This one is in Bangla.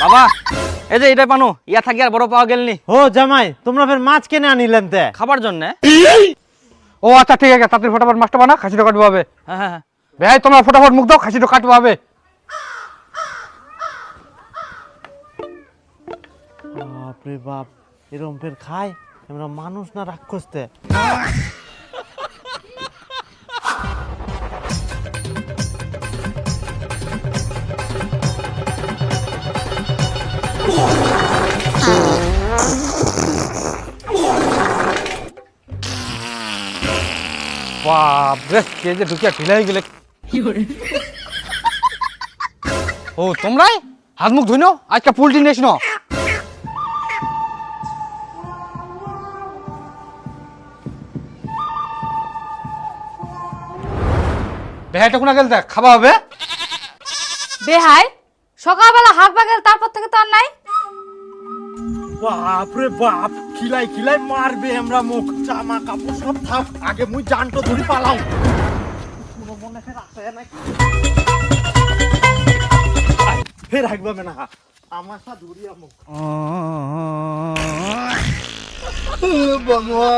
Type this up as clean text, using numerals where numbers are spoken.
বাবা এই যে এটা পানো ইয়া থাকি আর বড় পাওয়া গেলনি। ও জামাই তোমরা ফের মাছ কেনে আনিলেন তে? খাবার জন্য। ও আচ্ছা ঠিক আছে, তাড়াতাড়ি ফটাফট মাছটা বানা, খাসিটা কাটবো হবে। হ্যাঁ হ্যাঁ ভাই তোমরা ফটাফট মুখ দাও, খাসিটা কাটবো হবে। বাপরে বাপ, এরম ফের খায়? আমরা মানুষ না রাক্ষস তে? বাপ রে, কে যে ঢুকিয়া ঢিলাই গেলে। ও তোমরাই হাত মুখ ধুইনো, আজকে পোল্ট্রি নিস না। বেহাইটা কোনা গেল দেখ, খাওয়া হবে। বেহাই সকালবেলা হাঁক বাগেল, তারপর থেকে তো আর নাই। বাপরে বাপ, খিলাই খিলাই মারবে আমরা, মুখ জামা কাপড় সব থাক, আগে মুই জানটো ধরি পালাও। ফের হাঁকবে না আমার সা ধরিয়া মুখ। বাবা